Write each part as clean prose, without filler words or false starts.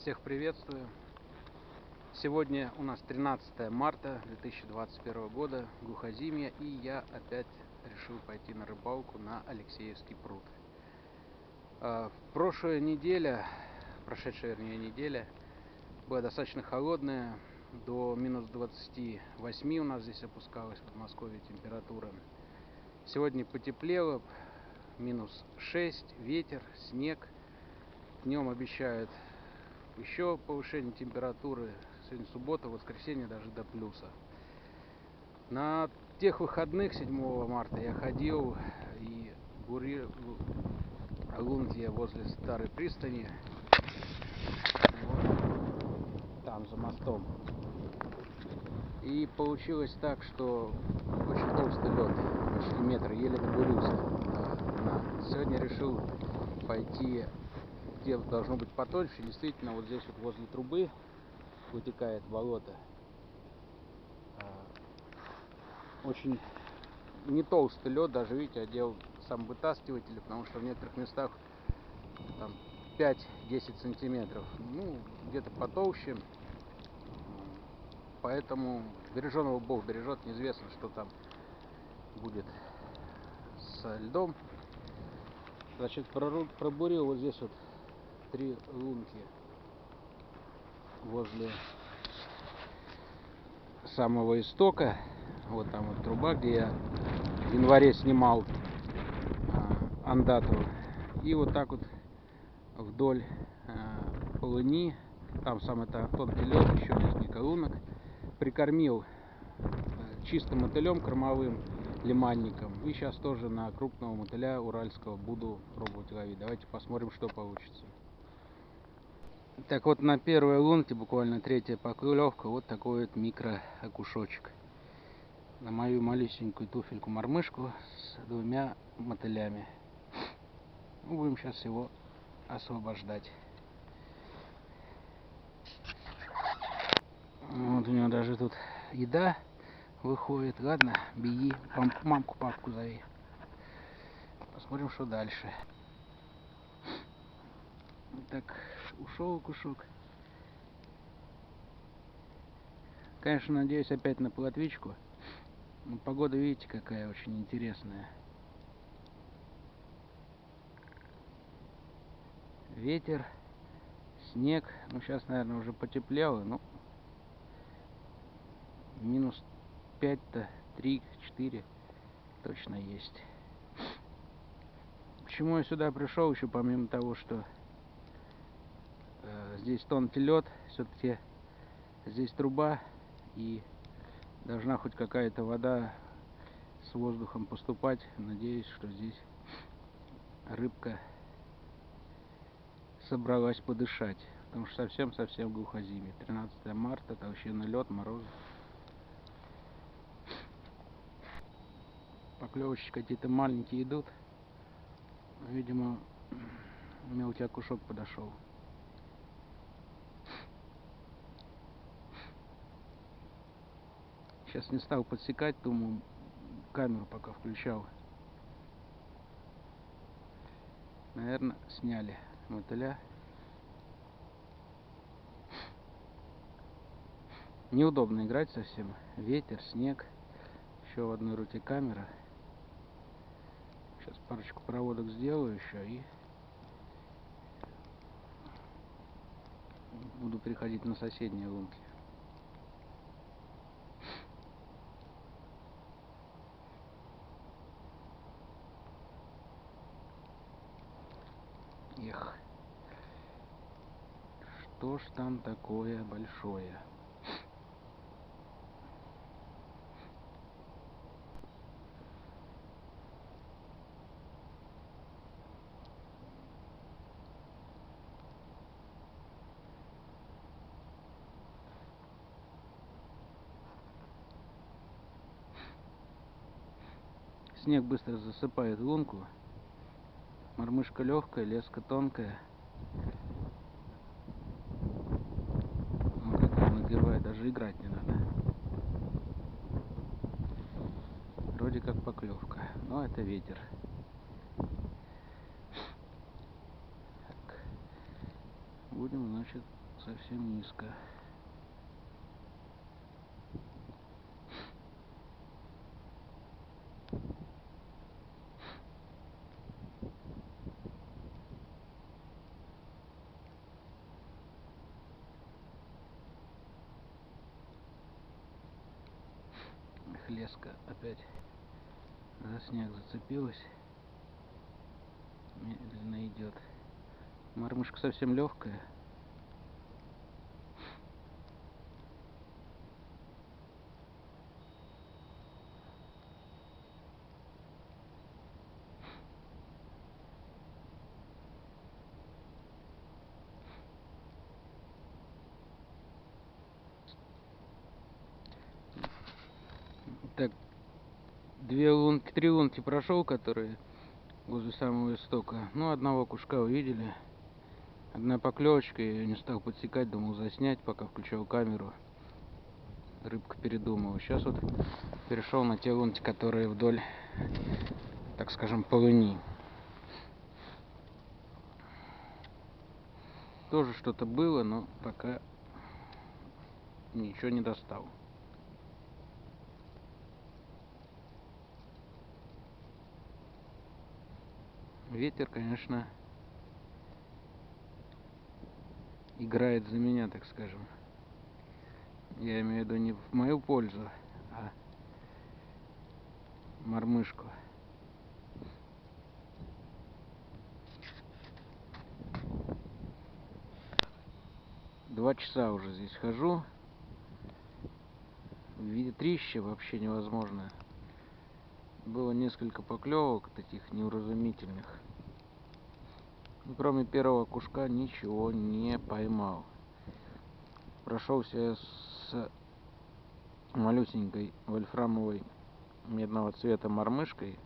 Всех приветствую. Сегодня у нас 13 марта 2021 года, глухозимье, и я опять решил пойти на рыбалку на Алексеевский пруд. Прошедшая неделя была достаточно холодная, до минус 28 у нас здесь опускалась в Подмосковье температура. Сегодня потеплело, минус 6, ветер, снег. Днем обещают еще повышение температуры. Сегодня суббота, воскресенье даже до плюса. На тех выходных 7 марта я ходил и бурил лунки возле старой пристани. Вот там за мостом. И получилось так, что очень толстый лед, почти метр, еле добурился. Сегодня решил пойти, где должно быть потоньше. Действительно, вот здесь вот возле трубы вытекает болото. Очень не толстый лед, даже видите, одел сам вытаскиватель, потому что в некоторых местах там 5-10 сантиметров, ну где-то потолще. Поэтому береженого Бог бережет, неизвестно, что там будет с льдом. Значит, пробурил вот здесь вот 3 лунки возле самого истока. Вот там вот труба, где я в январе снимал андатру. И вот так вот вдоль полыни, там самый тонкий лед, еще несколько лунок, прикормил чистым мотылем кормовым, лиманником. И сейчас тоже на крупного мотыля уральского буду пробовать ловить. Давайте посмотрим, что получится. Так вот, на первой лунке, буквально 3-я поклевка, вот такой вот микро окушочек. На мою малюсенькую туфельку-мормышку с 2 мотылями. Будем сейчас его освобождать. Вот у него даже тут еда выходит. Ладно, беги, мамку, папку зови. Посмотрим, что дальше. Так, ушел кушок. Конечно, надеюсь опять на плотвичку. Но погода, видите, какая очень интересная. Ветер, снег. Ну, сейчас, наверное, уже потеплело. Ну, минус 5-то, 3-4 точно есть. Почему я сюда пришел, еще помимо того, что здесь тонкий лед, все-таки здесь труба, и должна хоть какая-то вода с воздухом поступать. Надеюсь, что здесь рыбка собралась подышать, потому что совсем глухозимье. 13 марта, толщина лед, морозы. Поклевочки какие-то маленькие идут. Видимо, мелкий окушок подошел. Сейчас не стал подсекать, думаю, камеру пока включал. Наверное, сняли мотыля. Неудобно играть совсем. Ветер, снег. Еще в одной руке камера. Сейчас парочку проводок сделаю еще и буду переходить на соседние лунки. Эх, что ж там такое большое? Снег быстро засыпает лунку. Мормышка легкая, леска тонкая. Вот как он нагревает, даже играть не надо. Вроде как поклевка, но это ветер. Так. Будем, значит, совсем низко. Леска опять за снег зацепилась, медленно идет. Мормышка совсем легкая. Так, три лунки прошел, которые возле самого истока. Ну, одного кушка увидели. Одна поклевочка, я ее не стал подсекать, думал заснять, пока включал камеру. Рыбка передумала. Сейчас вот перешел на те лунки, которые вдоль, так скажем, полыни. Тоже что-то было, но пока ничего не достал. Ветер, конечно, играет за меня, так скажем. Я имею в виду не в мою пользу, а мормышку. Два часа уже здесь хожу. Ветрище вообще невозможно. Было несколько поклевок таких неуразумительных. Кроме первого кушка ничего не поймал. Прошелся с малюсенькой вольфрамовой медного цвета мормышкой.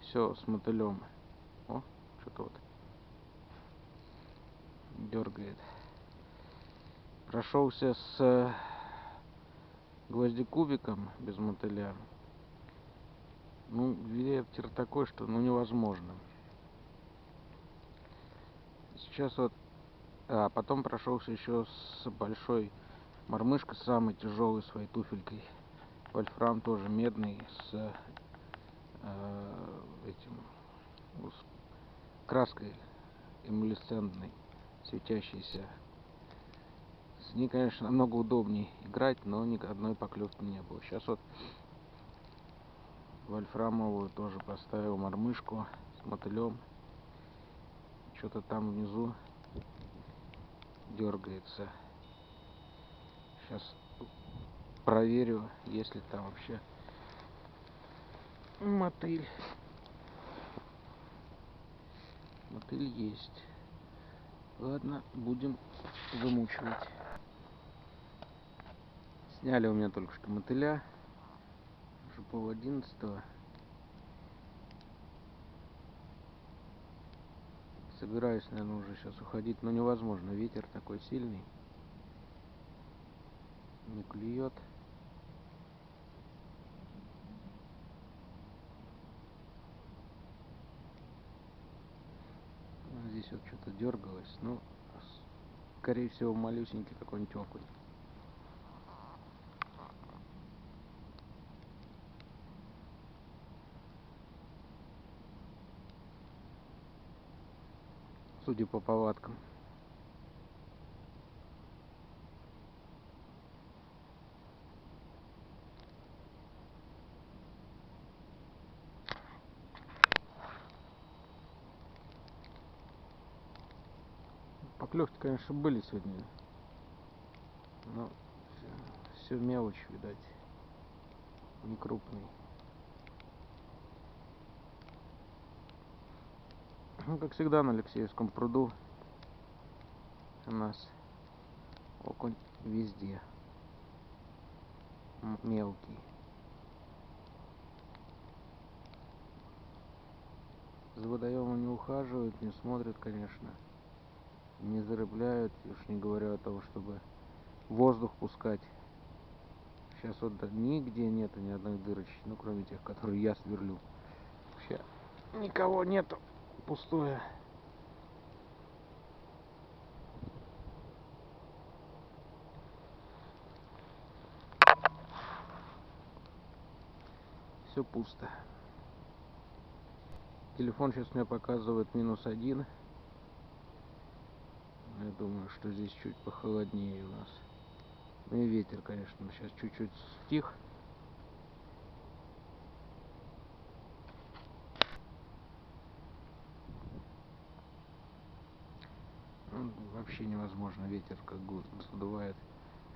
Все с мотылем. О, что-то вот дергает. Прошелся с гвоздикубиком без мотыля. Ну, ветер такой, что невозможно. Сейчас вот. А потом прошелся еще с большой мормышкой, самой тяжелой своей туфелькой. Вольфрам тоже медный, с этим с краской эмулесцентной, светящейся. С ней, конечно, намного удобнее играть, но ни одной поклевки не было. Сейчас вот вольфрамовую тоже поставил мормышку с мотылем. Что-то там внизу дергается. Сейчас проверю, есть ли там вообще мотыль. Мотыль есть. Ладно, будем вымучивать. Сняли у меня только что мотыля. Уже 10:30. Собираюсь, наверное, уже сейчас уходить, но невозможно. Ветер такой сильный. Не клюет. Здесь вот что-то дергалось. Ну, скорее всего, малюсенький какой-нибудь окунь. Судя по повадкам. Поклевки, конечно, были сегодня. Но все мелочь, видать. Не крупный. Ну, как всегда, на Алексеевском пруду у нас окунь везде. Мелкий. За водоемом не ухаживают, не смотрят, конечно. Не зарыбляют, уж не говоря о том, чтобы воздух пускать. Сейчас вот нигде нету ни одной дырочки, ну кроме тех, которые я сверлю. Вообще никого нету, пустое. все пусто. Телефон сейчас мне показывает -1. Я думаю, что здесь чуть похолоднее у нас. Ну и ветер, конечно, сейчас чуть-чуть стих. Ну, вообще невозможно, ветер как задувает.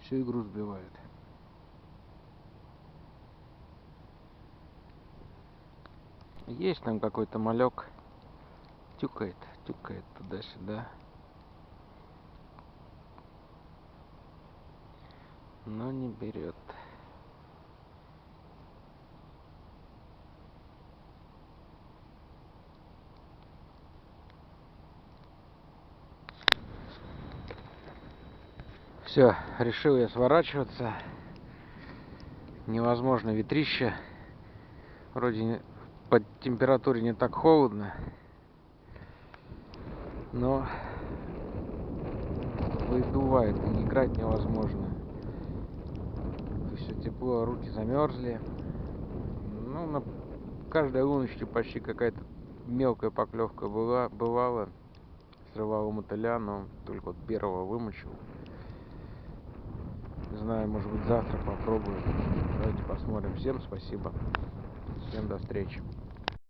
Всю игру сбивает. Есть там какой-то малек. Тюкает туда-сюда. Но не берет. Все, решил я сворачиваться. Невозможно, ветрище. Вроде по температуре не так холодно, но выдувает, и играть невозможно. Все тепло, руки замерзли. Ну, на каждой луночке почти какая-то мелкая поклевка бывала. Срывала мотыля, но только вот первого вымочил. Не знаю, может быть завтра попробую. Давайте посмотрим. Всем спасибо. Всем до встречи.